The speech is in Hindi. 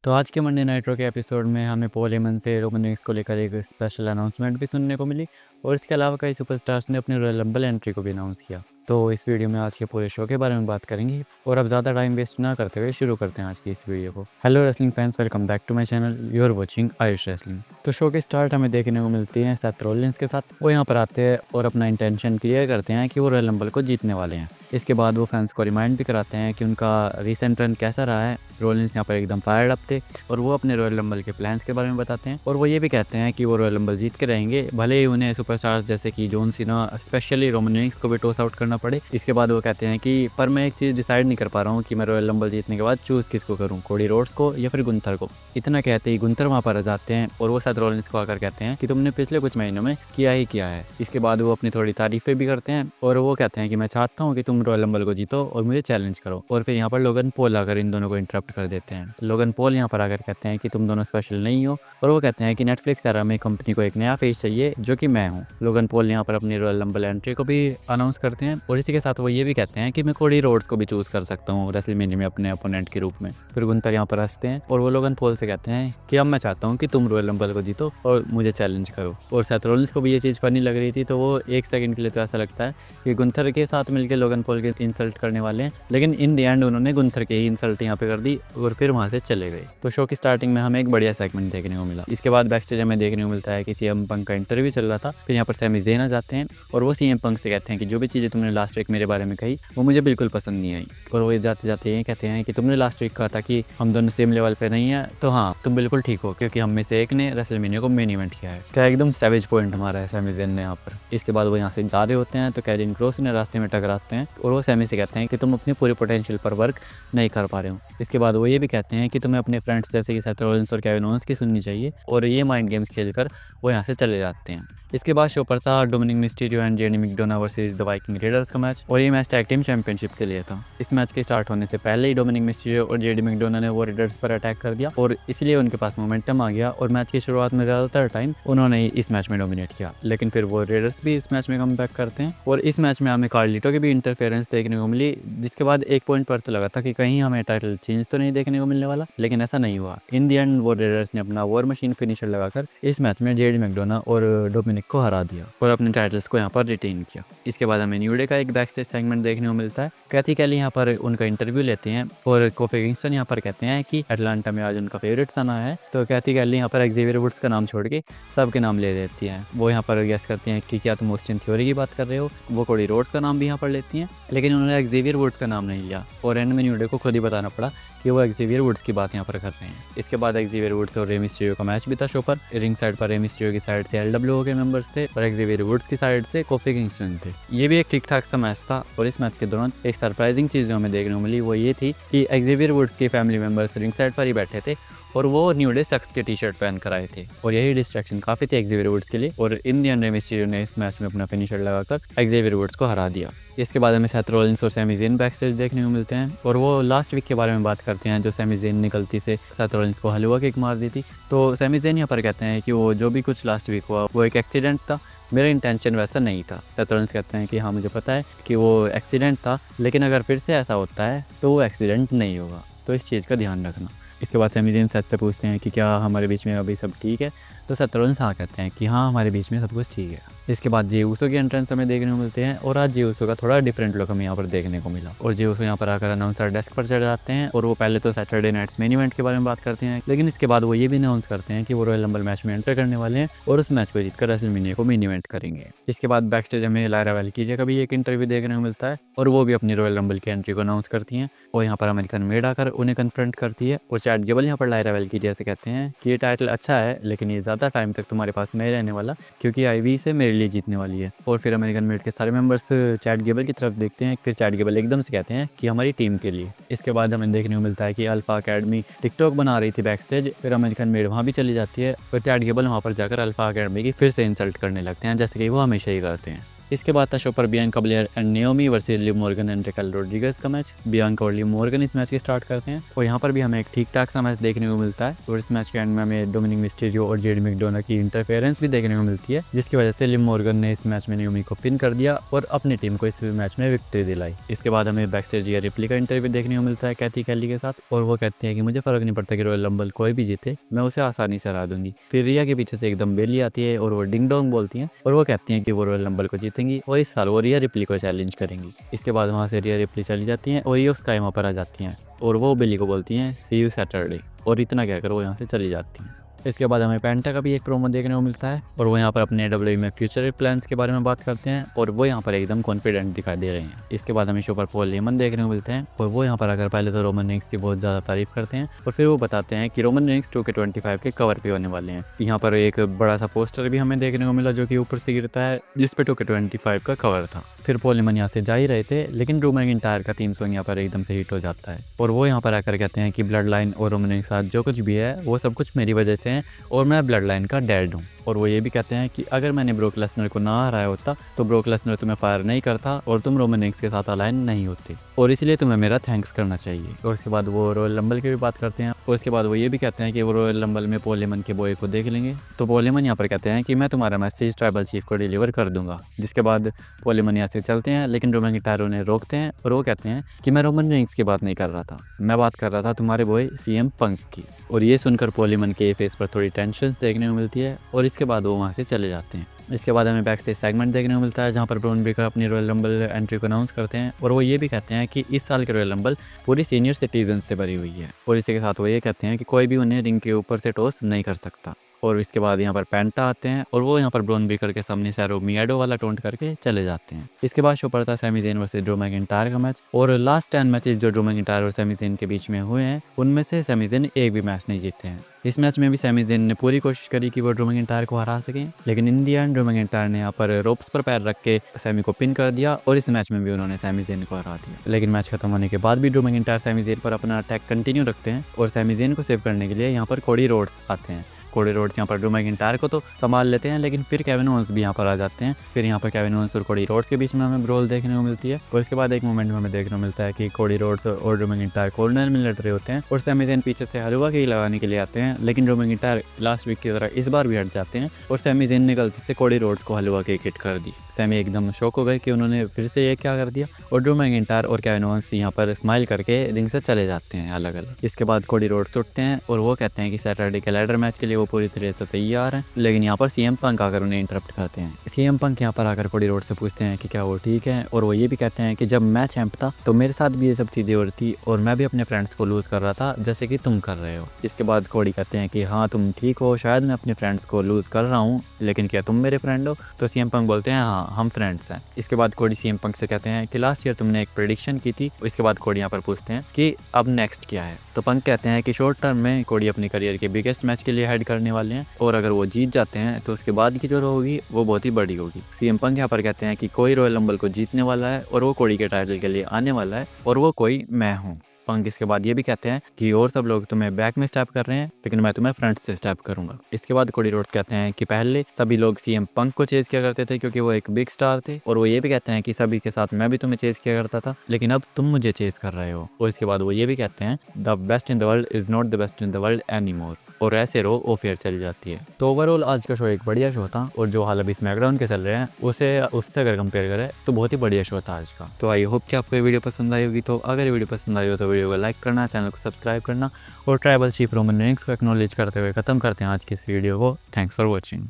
तो आज के मंडे नाइट रो के एपिसोड में हमें पॉल हेमन से रोमन रेंस को लेकर एक स्पेशल अनाउंसमेंट भी सुनने को मिली और इसके अलावा कई सुपरस्टार्स ने अपने रॉयल रंबल एंट्री को भी अनाउंस किया। तो इस वीडियो में आज के पूरे शो के बारे में बात करेंगे और अब ज़्यादा टाइम वेस्ट ना करते हुए शुरू करते हैं आज की इस वीडियो को। Hello wrestling fans, welcome back to my channel, you are watching Ayush wrestling. तो शो के स्टार्ट हमें देखने को मिलती है सेथ रॉलिंस के साथ। वो यहाँ पर आते हैं और अपना इंटेंशन क्लियर करते हैं कि वो रॉयल रंबल को जीतने वाले हैं। इसके बाद वो फैंस को रिमाइंड भी कराते हैं कि उनका रीसेंट रन कैसा रहा है। रॉलिंस यहाँ पर एकदम फायर्ड अप थे और वो अपने रॉयल रंबल के प्लान्स के बारे में बताते हैं और वो ये भी कहते हैं कि वो रॉयल रंबल जीत के रहेंगे, भले ही उन्हें सुपरस्टार्स जैसे कि John Cena specially Roman Reigns को भी टॉस आउट करना पड़े। इसके बाद वो कहते हैं कि पर मैं एक चीज़ डिसाइड नहीं कर पा रहा हूँ कि मैं रॉयल रंबल जीतने के बाद चूज़ किसको करूँ, कोडी रोड्स को या फिर गुंथर को। इतना कहते ही गुंथर वहाँ पर आ जाते हैं और वो सेथ रॉलिंस को आकर कहते हैं कि तुमने पिछले कुछ महीनों में किया ही किया है। इसके बाद वो अपनी थोड़ी तारीफें भी करते हैं और वो कहते हैं कि मैं चाहता हूँ कि तुम रॉयल रंबल को जीतो और मुझे चैलेंज करो। और फिर यहाँ पर लोगन पॉल आकर इन दोनों को इंटरप्ट कर देते हैं। लोगन पॉल यहाँ पर आकर कहते हैं कि तुम दोनों स्पेशल नहीं हो और वो कहते हैं कि नेटफ्लिक्स एरा में कंपनी को एक नया फेस चाहिए जो कि मैं हूँ। लोगन पॉल यहाँ पर अपनी रॉयल रंबल एंट्री को भी अनाउंस करते हैं और इसी के साथ वो ये भी कहते हैं कि मैं कोडी रोड्स को भी चूज कर सकता हूँ रेसलमेनिया में अपने ओपोनेंट के रूप में। फिर गुंथर यहाँ पर हंसते हैं और वो लोगन पॉल से कहते हैं कि अब मैं चाहता हूँ कि तुम रॉयल रंबल को जीतो और मुझे चैलेंज करो। और सेथ रॉलिंस को भी ये चीज़ फनी लग रही थी, तो वो एक सेकंड के लिए तो ऐसा लगता है कि गुंथर के साथ मिलकर लोगन पॉल के इंसल्ट करने वाले हैं, लेकिन इन द एंड उन्होंने गुंथर के ही इंसल्ट यहाँ पे कर दी और फिर वहाँ से चले गए। तो शो की स्टार्टिंग में हमें एक बढ़िया सेगमेंट देखने को मिला। इसके बाद बैक स्टेज हमें देखने को मिलता है कि सीएम पंक का इंटरव्यू चल रहा था। फिर यहाँ पर सैमी ज़ेन आ जाते हैं और वो सीएम पंक से कहते हैं कि जो भी चीज़ें तुमने लास्ट वीक मेरे बारे में कही वो मुझे बिल्कुल पसंद नहीं आई। और वो जाते जाते ये कहते हैं कि तुमने लास्ट वीक कहा था कि हम दोनों सेम लेवल पे नहीं है, तो हाँ तुम बिल्कुल ठीक हो क्योंकि हम में से एक ने रेसलमेनिया को मेन इवेंट किया है। क्या एकदम सैवेज पॉइंट हमारा है सैमी ज़ेन ने यहाँ पर। इसके बाद वो यहाँ से जा रहे होते हैं तो कैरियन क्रॉस ने रास्ते में टकराते हैं और वो सैमी से कहते हैं कि तुम अपनी पूरी पोटेंशियल पर वर्क नहीं कर पा रहे हो। इसके बाद वो ये भी कहते हैं कि तुम्हें अपने फ्रेंड्स जैसे कि सेथ रॉलिंस और केविन ओवेंस की सुननी चाहिए और ये माइंड गेम्स खेलकर वो यहाँ से चले जाते हैं। इसके बाद शो पर था Dominik Mysterio and JD McDonagh versus the Viking readers का मैच और ये मैच टैग टीम चैंपियनशिप के लिए था। इस मैच के स्टार्ट होने से पहले ही डोमिनिक मिस्टीरियो और जेडी मैकडोना ने वो रेडर्स पर अटैक कर दिया और इसलिए उनके पास मोमेंटम आ गया और मैच की शुरुआत में ज़्यादातर टाइम उन्होंने इस मैच में डोमिनेट किया। लेकिन फिर वो रेडर्स भी इस मैच में कम बैक करते हैं और इस मैच में हमें कार्लिटो की भी इंटरफेरेंस देखने को मिली, जिसके बाद एक पॉइंट पर तो लगा था कि कहीं हमें टाइटल चेंज तो नहीं देखने को मिलने वाला, लेकिन ऐसा नहीं हुआ। इन दी एंड वो रेडर्स ने अपना वॉर मशीन फिनिशर लगाकर इस मैच में जेडी मैकडोना और डोमिनिक को हरा दिया और अपने टाइटल्स को यहाँ पर रिटेन किया। इसके बाद हमें न्यू डे का एक बैक स्टेज सेगमेंट देखने को मिलता है। कैथी कैली यहाँ पर उनका इंटरव्यू लेते हैं और कोफी किंगस्टन यहाँ पर कहते हैं कि अटलांटा में आज उनका फेवरेट सन आया है। तो कैथी कैली यहाँ पर एक्जेवियर वुड्स का नाम छोड़ के सबके नाम ले लेती हैं। वो यहाँ पर गेस करती हैं कि क्या तुम ऑस्टिन थ्योरी की बात कर रहे हो। वो कोडी रोड्स का नाम भी यहाँ पर लेती हैं, लेकिन उन्होंने एक्जेवियर वुड्स का नाम नहीं लिया और एंड में न्यू डे को खुद ही बताना पड़ा कि वो एक्जेवियर वुड्स की बात यहाँ पर कर रहे हैं। इसके बाद एक्जेवियर वुड्स और रे मिस्टीरियो का मैच भी था शो पर। रिंग साइड पर रे मिस्टीरियो की साइड से एलडब्ल्यूओ के मेंबर्स थे और एक्जेवियर वुड्स की साइड से कोफी किंगस्टन थे। ये भी एक ठीक ठाक सा मैच था और इस मैच के दौरान एक सरप्राइजिंग चीज़ जो हमें देखने को मिली वो ये थी कि एक्जेवियर वुड्स के फैमिली मेंबर्स रिंग साइड पर ही बैठे थे और वो न्यू डे सक्स के टी शर्ट पहन कर आए थे और यही डिस्ट्रैक्शन काफ़ी थी एक्जेवियर वुड्स के लिए और इन दी एंड रे मिस्टीरियो ने इस मैच में अपना फिनिशर लगाकर एक्जेवियर वुड्स को हरा दिया। इसके बाद हमें सेथ रॉलिंस और सैमी ज़ेन बैक स्टेज देखने को मिलते हैं और वो लास्ट वीक के बारे में बात करते हैं जो सैमी ज़ेन ने गलती से सेथ रॉलिंस को हलवा किक मार दी थी। तो सैमी ज़ेन यहाँ पर कहते हैं कि वो जो भी कुछ लास्ट वीक हुआ वो एक एक्सीडेंट था, मेरा इंटेंशन वैसा नहीं था। सेथ रॉलिंस कहते हैं कि हाँ मुझे पता है कि वो एक्सीडेंट था, लेकिन अगर फिर से ऐसा होता है तो वो एक्सीडेंट नहीं होगा, तो इस चीज़ का ध्यान रखना। इसके बाद सैमी ज़ेन सेथ से पूछते हैं कि क्या हमारे बीच में अभी सब ठीक है, तो सेथ रॉलिंस हाँ कहते हैं कि हाँ हमारे बीच में सब कुछ ठीक है। इसके बाद जे ऊसो की एंट्रेंस हमें देखने को मिलते हैं और आज जे ऊसो का थोड़ा डिफरेंट लुक हमें यहाँ पर देखने को मिला और जे ऊसो यहाँ पर आकर अनाउंसर डेस्क पर चढ़ जाते हैं और वो पहले तो सैटरडे नाइट्स मेन इवेंट के बारे में बात करते हैं, लेकिन इसके बाद वो ये भी अनाउंस करते हैं कि वो रॉयल रंबल मैच में एंटर करने वाले हैं और उस मैच को जीतकर रेसलमेनिया को मेन इवेंट करेंगे। इसके बाद बैक स्टेज हमें लायरा वेलकीरिया का भी एक इंटरव्यू देखने को मिलता है और वो भी अपनी रॉयल रंबल की एंट्री को अनाउंस करती हैं और यहाँ पर अमेरिकन मेड आकर उन्हें कन्फ्रंट करती है और चैट गेबल यहाँ पर लायरा वेलकीरिया से कहते हैं कि ये टाइटल अच्छा है लेकिन ये ज़्यादा टाइम तक तुम्हारे पास नहीं रहने वाला क्योंकि आईवी से मेरे लिए जीतने वाली है। और फिर अमेरिकन मेड के सारे मेंबर्स चैट गेबल की तरफ देखते हैं, फिर चैट गेबल एकदम से कहते हैं कि हमारी टीम के लिए। इसके बाद हमें देखने को मिलता है कि अल्फा अकेडमी टिकटॉक बना रही थी बैक स्टेज, फिर अमेरिकन मेड वहाँ भी चली जाती है और चैट गेबल वहाँ पर जाकर अल्फा अकेडमी की फिर से इंसल्ट करने लगते हैं जैसे कि वो हमेशा ही करते हैं। इसके बाद था शो पर Bianca Blair and Naomi versus Liv Morgan and Raquel Rodriguez का मैच। बियांका और लिव मॉर्गन इस मैच के स्टार्ट करते हैं और यहाँ पर भी हमें एक ठीक ठाक सा मैच देखने को मिलता है और इस मैच के एंड में हमें डोमिनिक मिस्टीरियो और जेडी मैकडोना की इंटरफेरेंस भी देखने को मिलती है, जिसकी वजह से लिव मॉर्गन ने इस मैच में नेओमी को पिन कर दिया और अपनी टीम को इस मैच में विक्ट्री दिलाई। इसके बाद हमें बैकस्टेज रिया रिप्ली का इंटरव्यू देखने को मिलता है कैथी कैली के साथ और वो कहती है कि मुझे फर्क नहीं पड़ता कि रॉयल रंबल कोई भी जीते, मैं उसे आसानी से हरा दूंगी। फिर रिया के पीछे से एकदम बेली आती है और वो डिंग डोंग बोलती हैं और वो कहती हैं कि वो रॉयल रंबल को जीतेंगी और इस साल वो रिया रिप्ली को चैलेंज करेंगी। इसके बाद वहाँ से रिया रिप्ली चली जाती हैं और ये स्काई वहाँ पर आ जाती हैं और वो बिली को बोलती हैं सी यू सैटरडे और इतना कहकर वो यहाँ से चली जाती हैं। इसके बाद हमें पेंटा का भी एक प्रोमो देखने को मिलता है और वो यहाँ पर अपने डब्ल्यूडब्ल्यूई में फ्यूचर प्लान्स के बारे में बात करते हैं और वो यहाँ पर एकदम कॉन्फिडेंट दिखाई दे रहे हैं। इसके बाद हमें शो पर पॉल हेमन देखने को मिलते हैं और वो यहाँ पर आकर पहले तो रोमन रेंस की बहुत ज़्यादा तारीफ करते हैं और फिर वो बताते हैं कि रोमन रेंस 2K25 के कवर पे होने वाले हैं। यहाँ पर एक बड़ा सा पोस्टर भी हमें देखने को मिला जो कि ऊपर से गिरता है जिसपे 2K25 का कवर था। फिर पॉल हेमन यहाँ से जा ही रहे थे लेकिन ड्रू मैकिंटायर का थीम सॉन्ग यहाँ पर एकदम से हिट हो जाता है और वो यहाँ पर आकर कहते हैं कि ब्लड लाइन और रोमन रेंस के साथ जो कुछ भी है वो सब कुछ मेरी वजह से है और मैं ब्लड लाइन का डैड हूँ। और वो ये भी कहते हैं कि अगर मैंने ब्रोक लेसनर को ना हराया होता तो ब्रोक लेसनर तुम्हें फायर नहीं करता और तुम रोमन रेंस के साथ अलाइन नहीं होते और इसलिए तुम्हें मेरा थैंक्स करना चाहिए। और उसके बाद वो रॉयल रंबल की भी बात करते हैं और उसके बाद वो ये भी कहते हैं कि वो रॉयल रंबल में पॉल हेमन के बॉय को देख लेंगे। तो पॉल हेमन यहाँ पर कहते हैं कि मैं तुम्हारा मैसेज ट्राइबल चीफ को डिलीवर कर दूंगा। जिसके बाद पॉल हेमन यहाँ से चलते हैं लेकिन ड्रू मैकिंटायर उन्हें रोकते हैं और वो कहते हैं कि मैं रोमन रेंस की बात नहीं कर रहा था, मैं बात कर रहा था तुम्हारे बॉय CM पंक की। और ये सुनकर पॉल हेमन के फेस पर थोड़ी टेंशन देखने को मिलती है और इसके बाद वो वहाँ से चले जाते हैं। इसके बाद हमें बैक स्टेज सेगमेंट देखने को मिलता है जहाँ पर ब्रॉन ब्रेकर अपनी रॉयल रंबल एंट्री को अनाउंस करते हैं और वो ये भी कहते हैं कि इस साल की रॉयल रंबल पूरी सीनियर सिटीजन से भरी हुई है और इसी के साथ वो ये कहते हैं कि कोई भी उन्हें रिंग के ऊपर से टॉस नहीं कर सकता। और इसके बाद यहाँ पर पेंटा आते हैं और वो यहाँ पर ब्रॉन ब्रेकर के सामने सैरो मियाडो वाला टोंट करके चले जाते हैं। इसके बाद शो पर था Sami Zayn versus Drew McIntyre का मैच और लास्ट 10 मैचेस जो ड्रू मैकिंटायर और सैमी ज़ेन के बीच में हुए हैं उनमें से सैमी ज़ेन एक भी मैच नहीं जीते हैं। इस मैच में भी सैमी ज़ेन ने पूरी कोशिश करी कि वो ड्रू मैकिंटायर को हरा सकें लेकिन इन दी एंड ड्रू मैकिंटायर ने यहाँ पर रोप्स पर पैर रख के सैमी को पिन कर दिया और इस मैच में भी उन्होंने सैमी ज़ेन को हरा दिया। लेकिन मैच खत्म होने के बाद भी ड्रू मैकिंटायर सैमी ज़ेन पर अपना अटैक कंटिन्यू रखते हैं और सैमी ज़ेन को सेव करने के लिए यहाँ पर कोडी रोड्स आते हैं। कोडी रोड्स यहाँ पर ड्रू मैकिंटायर को तो संभाल लेते हैं लेकिन फिर केविन ओवेंस भी यहाँ पर आ जाते हैं। फिर यहाँ पर केविन ओवेंस और कोडी रोड्स के बीच में हमें ब्रोल देखने को मिलती है और इसके बाद एक मोमेंट में हमें देखने को मिलता है कि कोडी रोड्स और ड्रू मैकिंटायर कॉर्नर में लड़ रहे होते हैं और सैमी ज़ेन पीछे से हलवा की लगाने के लिए आते हैं लेकिन ड्रू मैकिंटायर लास्ट वीक की तरह इस बार भी हट जाते हैं और सैमी ज़ेन ने गलती से कोडी रोड्स को हलवा की हिट कर दी। सैमी एकदम शॉक हो गए कि उन्होंने फिर से ये क्या कर दिया और ड्रू मैकिंटायर और केविन ओवेंस यहाँ पर स्माइल करके रिंग से चले जाते हैं अलग अलग। इसके बाद कोडी रोड्स उठते हैं और वो कहते हैं कि सैटरडे के लैडर मैच के लिए वो पूरी तरह से तैयार हैं लेकिन यहाँ पर CM पंक आकर उन्हें इंटरप्ट करते हैं। CM पंक यहाँ पर आकर कोडी रोड्स से पूछते हैं कि क्या वो ठीक है और वो ये भी कहते हैं कि जब मैं चैंप था तो मेरे साथ भी ये सब चीज़ें हो रही थी और मैं भी अपने फ्रेंड्स को लूज़ कर रहा था जैसे कि तुम कर रहे हो। इसके बाद कोडी कहते हैं कि हाँ तुम ठीक हो, शायद मैं अपने फ्रेंड्स को लूज़ कर रहा हूँ लेकिन क्या तुम मेरे फ्रेंड हो? तो CM पंक बोलते हैं हाँ हम फ्रेंड्स हैं। इसके बाद कोडी CM पंक से कहते हैं कि लास्ट ईयर तुमने एक प्रेडिक्शन की थी। इसके बाद कोडी यहाँ पर पूछते हैं कि अब नेक्स्ट क्या है। तो पंक कहते हैं कि शॉर्ट टर्म में कोडी अपनी करियर के बिगेस्ट मैच के लिए हेड करने वाले हैं और अगर वो जीत जाते हैं तो उसके बाद की जो होगी वो बहुत ही बड़ी होगी। CM पंक यहाँ पर कहते हैं कि कोई रॉयल रंबल को जीतने वाला है और वो कोडी के टाइटल के लिए आने वाला है और वो कोई मैं हूँ। पंक इसके बाद ये भी कहते हैं कि और सब लोग तुम्हें बैक में स्टैप कर रहे हैं लेकिन मैं तुम्हें फ्रंट से स्टैप करूंगा। इसके बाद कोडी रोड्स कहते हैं कि पहले सभी लोग CM पंक को चेज किया करते थे क्योंकि वो एक बिग स्टार थे और वो ये भी कहते हैं कि सभी के साथ मैं भी तुम्हें चेज किया करता था लेकिन अब तुम मुझे चेज कर रहे हो। और इसके बाद वो ये भी कहते हैं the best in the world is not the best in the world any more और ऐसे रो वो फेयर चल जाती है। तो ओवरऑल आज का शो एक बढ़िया शो था और जो हाल अभी स्मैकडाउन के चल रहे हैं उससे अगर कंपेयर करें तो बहुत ही बढ़िया शो था आज का। तो आई होप कि आपको ये वीडियो पसंद आई होगी। तो अगर ये वीडियो पसंद आई हो तो वीडियो को लाइक करना, चैनल को सब्सक्राइब करना और ट्राइबल चीफ रोमन रेंस को एक्नॉलेज करते हुए खत्म करते हैं आज की इस वीडियो को। Thanks for watching.